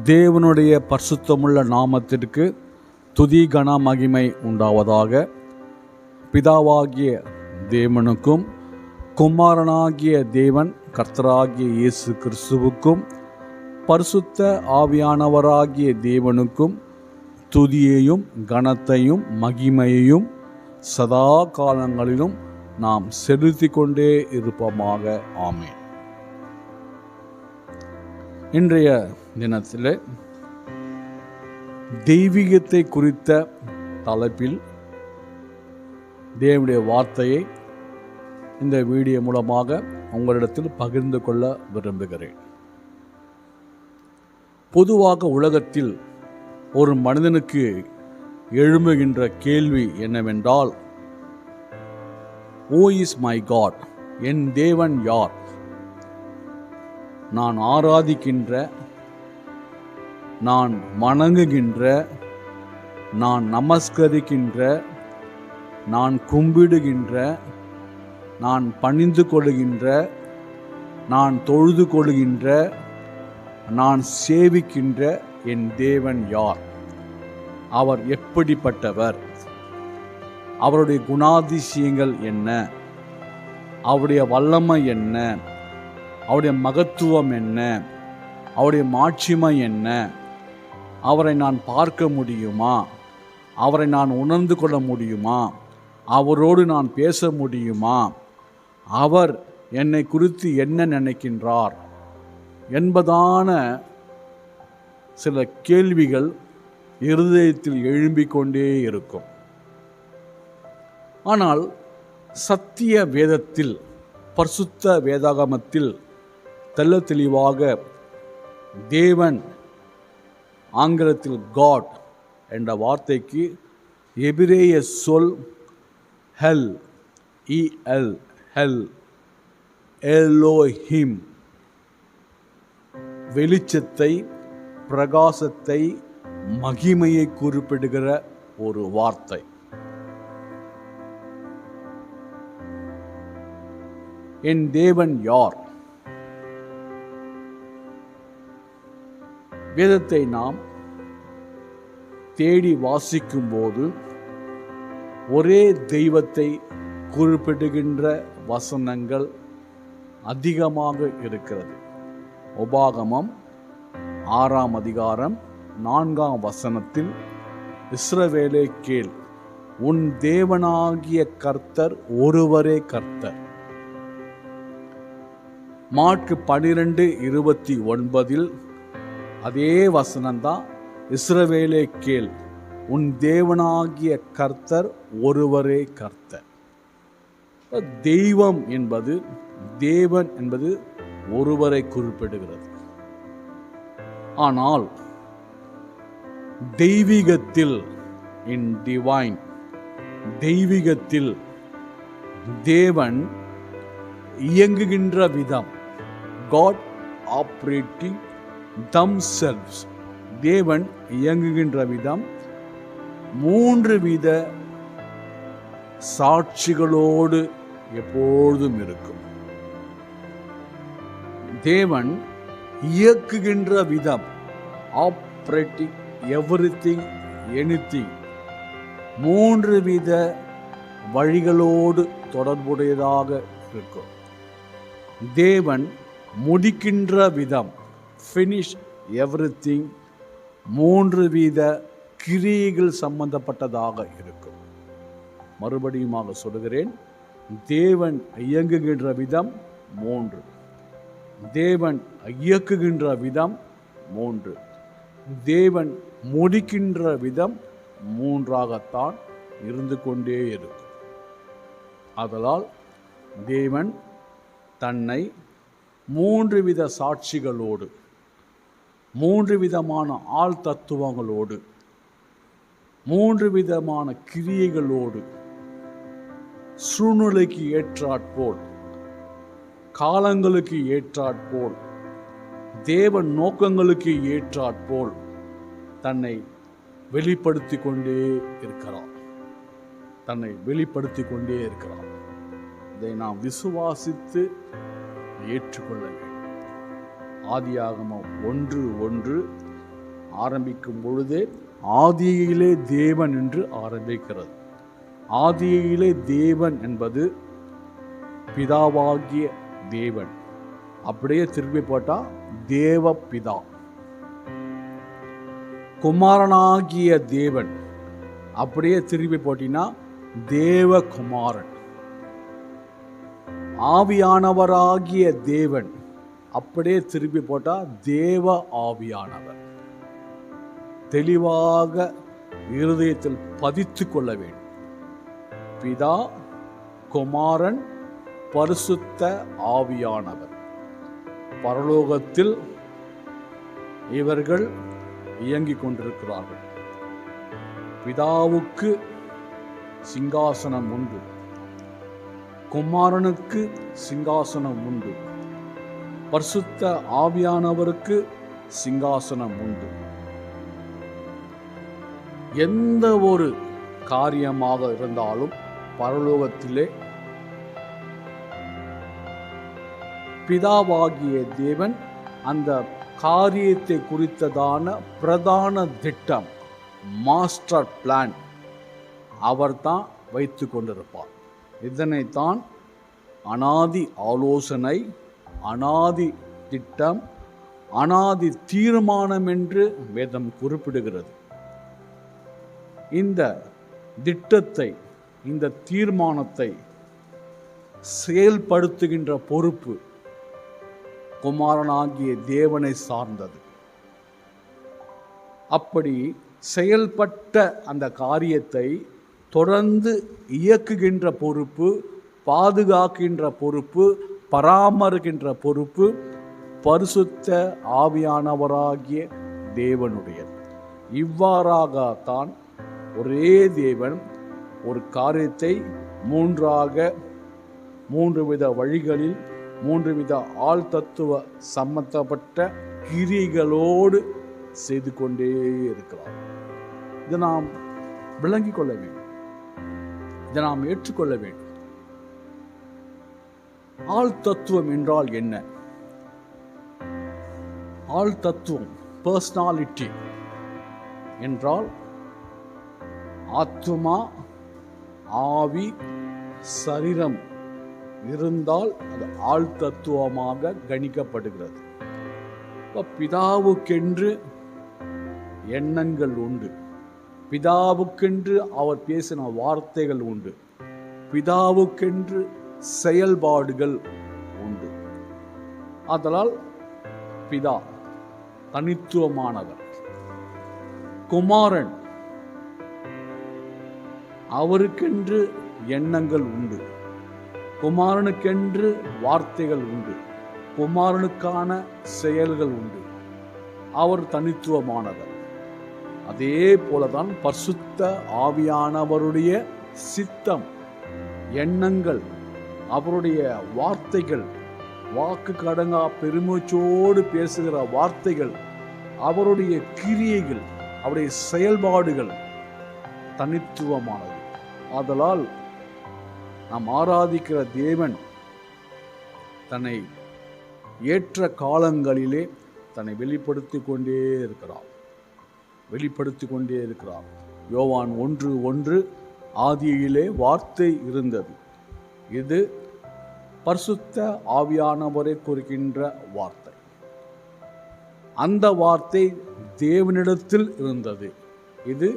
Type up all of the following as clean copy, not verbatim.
தேவனுடைய பரிசுத்தமுள்ள நாமத்திற்கு துதி கன மகிமை உண்டாவதாக. பிதாவாகிய தேவனுக்கும் குமாரனாகிய தேவன் கர்த்தராகிய இயேசு கிறிஸ்துவுக்கும் பரிசுத்த ஆவியானவராகிய தேவனுக்கும் துதியையும் கனத்தையும் மகிமையையும் சதா காலங்களிலும் நாம் செலுத்தி கொண்டே இருப்போமாக. ஆமென். இன்றைய தினத்தில் தெய்வீகத்தை குறித்த தலைப்பில் தேவனுடைய வார்த்தையை இந்த வீடியோ மூலமாக உங்களிடத்தில் பகிர்ந்து கொள்ள விரும்புகிறேன். பொதுவாக உலகத்தில் ஒரு மனிதனுக்கு எழும்புகின்ற கேள்வி என்னவென்றால், Who is my God? என் தேவன் யார்? நான் ஆராதிக்கின்ற, நான் வணங்குகின்ற, நான் நமஸ்கரிக்கின்ற, நான் கும்பிடுகின்ற, நான் பணிந்து கொள்கின்ற, நான் தொழுது கொள்கின்ற, நான் சேவிக்கின்ற என் தேவன் யார்? அவர் எப்படிப்பட்டவர்? அவருடைய குணாதிசயங்கள் என்ன? அவருடைய வல்லமை என்ன? அவருடைய மகத்துவம் என்ன? அவருடைய மாட்சிமை என்ன? அவரை நான் பார்க்க முடியுமா? அவரை நான் உணர்ந்து கொள்ள முடியுமா? அவரோடு நான் பேச முடியுமா? அவர் என்னை குறித்து என்ன நினைக்கின்றார் என்பதான சில கேள்விகள் இருதயத்தில் எழும்பிக் கொண்டே இருக்கும். ஆனால் சத்திய வேதத்தில், பரிசுத்த வேதாகமத்தில் தெள்ள தெளிவாக தேவன், ஆங்கிலத்தில் காட் என்ற வார்த்தைக்கு எபிரேய சொல் ஹெல், இஎல், ஹெல், எலோஹிம், வெளிச்சத்தை, பிரகாசத்தை, மகிமையை குறிப்பிடுகிற ஒரு வார்த்தை. என் தேவன் யார்? வேதத்தை நாம் தேடி வாசிக்கும் போது ஒரே தெய்வத்தை குறிப்பிடுகின்ற வசனங்கள் அதிகமாக இருக்கிறது. உபாகமம் 6ஆம் அதிகாரம் 4ஆம் வசனத்தில், இஸ்ரவேலே கேள், உன் தேவனாகிய கர்த்தர் ஒருவரே கர்த்தர். மார்க்கு 12:29 அதே வசனம்தான், இஸ்ரவேலே கேள், உன் தேவனாகிய கர்த்தர் ஒருவரே கர்த்தர். தெய்வம் என்பது, தேவன் என்பது ஒருவரை குறிப்பிடுகிறது. ஆனால் தெய்வீகத்தில், இன் டிவைன், தெய்வீகத்தில் தேவன் இயங்குகின்ற விதம், God operating themselves, தேவன் இயங்குகின்ற விதம் 3 வித சாட்சிகளோடு எப்பொழுதும் இருக்கும். தேவன் இயக்குகின்ற விதம், ஆப்ரேட்டிங் எவ்ரிதிங், எனிதிங், 3 வித வழிகளோடு தொடர்புடையதாக இருக்கும். தேவன் முடிக்கின்ற விதம், ஃபினிஷ் எவ்ரிதிங், 3 வித கிரியைகள் சம்பந்தப்பட்டதாக இருக்கும். மறுபடியுமாக சொல்கிறேன், தேவன் இயங்குகின்ற விதம் 3, தேவன் இயக்குகின்ற விதம் 3, தேவன் முடிக்கின்ற விதம் 3ஆகத்தான் இருந்து கொண்டே இருக்கும். ஆதலால் தேவன் தன்னை 3 வித சாட்சிகளோடு, 3 விதமான ஆள் தத்துவங்களோடு, 3 விதமான கிரியைகளோடு, சூழ்நிலைக்கு ஏற்றாற்போல், காலங்களுக்கு ஏற்றாற்போல், தேவன் நோக்கங்களுக்கு ஏற்றாற்போல் தன்னை வெளிப்படுத்தி கொண்டே இருக்கிறார். தன்னை வெளிப்படுத்தி கொண்டே இருக்கிறார். இதை நாம் விசுவாசித்து ஏற்றுக்கொள்ள வேண்டும். ஆதியாகமம் 1:1 ஆரம்பிக்கும் பொழுதே ஆதியிலே தேவன் என்று ஆரம்பிக்கிறது. ஆதியிலே தேவன் என்பது பிதாவாகிய தேவன். அப்படியே திருப்பி போட்டா தேவ பிதா. குமாரனாகிய தேவன் அப்படியே திருப்பி போட்டினா தேவ குமாரன். ஆவியானவராகிய தேவன் அப்படியே திருப்பி போட்டா தேவ ஆவியானவர். தெளிவாக இருதயத்தில் பதித்து கொள்ள வேண்டும். பிதா, குமாரன், பரிசுத்த ஆவியானவர். பரலோகத்தில் இவர்கள் இயங்கிக் கொண்டிருக்கிறார்கள். பிதாவுக்கு சிங்காசனம் உண்டு, குமாரனுக்கு சிங்காசனம் உண்டு, பரிசுத்த ஆவியானவருக்கு சிங்காசனம் உண்டு. எந்த ஒரு காரியமாக இருந்தாலும் பரலோகத்திலே பிதாவாகிய தேவன் அந்த காரியத்தை குறித்ததான பிரதான திட்டம், மாஸ்டர் பிளான் அவர்தான் வைத்து கொண்டிருப்பார். இதனைத்தான் அனாதி ஆலோசனை, அனாதி திட்டம், அனாதி தீர்மானம் என்று வேதம் குறிப்பிடுகிறது. இந்த திட்டத்தை, இந்த தீர்மானத்தை செயல்படுத்துகின்ற பொறுப்பு குமாரனாகிய தேவனை சார்ந்தது. அப்படி செயல்பட்ட அந்த காரியத்தை தொடர்ந்து இயக்குகின்ற பொறுப்பு, பாதுகாக்கின்ற பொறுப்பு, பராமரிக்கின்ற பொறுப்பு பரிசுத்த ஆவியானவராகிய தேவனுடையது. இவ்வாறாகத்தான் ஒரே தேவன் ஒரு காரியத்தை மூன்று வித வழிகளில், மூன்று வித ஆள் தத்துவ சம்பந்தப்பட்ட கிரியைகளோடு செய்து கொண்டே இருக்கிறார். இதை நாம் விளங்கிக் கொள்ள வேண்டும், இதை நாம் ஏற்றுக்கொள்ள வேண்டும். ஆள் தத்துவம் என்றால் என்ன? ஆள் தத்துவம், பர்சனாலிட்டி என்றால் ஆத்துமா, ஆவி, சரீரம் இருந்தால் அது ஆள் தத்துவமாக கணிக்கப்படுகிறது. பிதாவுக்கென்று எண்ணங்கள் உண்டு, பிதாவுக்கென்று அவர் பேசின வார்த்தைகள் உண்டு, பிதாவுக்கென்று செயல்பாடுகள் உண்டு. அதனால் பிதா தனித்துவமானவர். குமாரன், அவருக்கென்று எண்ணங்கள் உண்டு, குமாரனுக்கென்று வார்த்தைகள் உண்டு, குமாரனுக்கான செயல்கள் உண்டு. அவர் தனித்துவமானவர். அதே போலதான் பரிசுத்த ஆவியானவருடைய சித்தம், எண்ணங்கள், அவருடைய வார்த்தைகள், வாக்கு கடங்கா பெருமூச்சோடு பேசுகிற வார்த்தைகள், அவருடைய கிரியைகள், அவருடைய செயல்பாடுகள் தனித்துவமானது. ஆதலால் நாம் ஆராதிக்கிற தேவன் தன்னை ஏற்ற காலங்களிலே தன்னை வெளிப்படுத்திக் கொண்டே இருக்கிறார். யோவான் 1:1 ஆதியிலே வார்த்தை இருந்தது. இது பரிசுத்த ஆவியானவரை குறிக்கின்ற வார்த்தை. அந்த வார்த்தை தேவனிடத்தில் இருந்தது. இது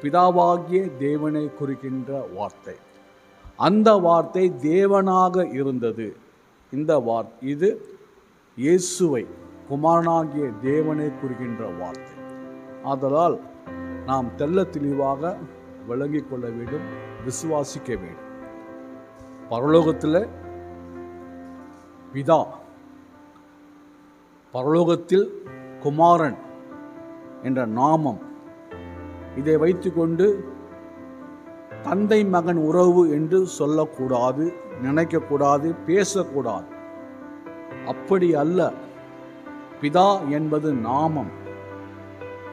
பிதாவாகிய தேவனை குறிக்கின்ற வார்த்தை. அந்த வார்த்தை தேவனாக இருந்தது. இது இயேசுவை, குமாரனாகிய தேவனை குறிக்கின்ற வார்த்தை. ஆதலால் நாம் தெள்ள தெளிவாக விளங்கிக் கொள்ள வேண்டும், விசுவாசிக்க வேண்டும். பரலோகத்தில் பிதா, பரலோகத்தில் குமாரன் என்ற நாமம், இதை வைத்துக்கொண்டு தந்தை மகன் உறவு என்று சொல்லக்கூடாது, நினைக்கக்கூடாது, பேசக்கூடாது. அப்படி அல்ல. பிதா என்பது நாமம்,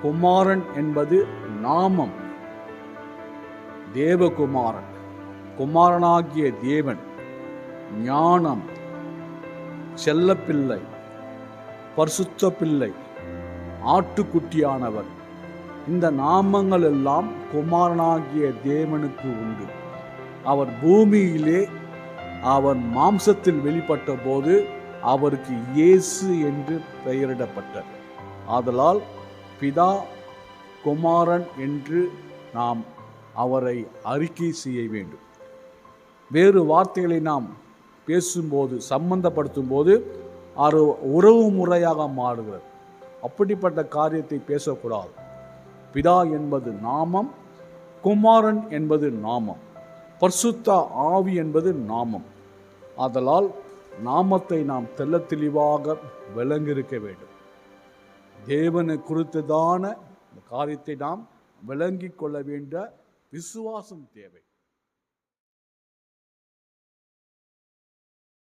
குமாரன் என்பது நாமம். தேவகுமாரன், குமாரனாகிய தேவன், ஞானம், செல்லப்பிள்ளை, பரிசுத்த பிள்ளை, ஆட்டுக்குட்டியானவர். இந்த நாமங்கள் எல்லாம் குமாரனாகிய தேவனுக்கு உண்டு. அவர் பூமியிலே அவர் மாம்சத்தில் வெளிப்பட்ட போது அவருக்கு இயேசு என்று பெயரிடப்பட்டார். ஆதலால் பிதா குமாரன் என்று நாம் அவரை அறிக்கை செய்ய வேண்டும். வேறு வார்த்தைகளை நாம் பேசும்போது சம்பந்தப்படுத்தும் போது அது உறவு முறையாக மாறுகிறது. அப்படிப்பட்ட காரியத்தை பேசக்கூடாது. பிதா என்பது நாமம், குமாரன் என்பது நாமம், பரிசுத்த ஆவி என்பது நாமம். ஆதலால் நாமத்தை நாம் தெள்ள தெளிவாக விளங்கியிருக்க வேண்டும். தேவனை குறித்ததான காரியத்தை நாம் விளங்கிக் கொள்ள வேண்டிய விசுவாசம் தேவை.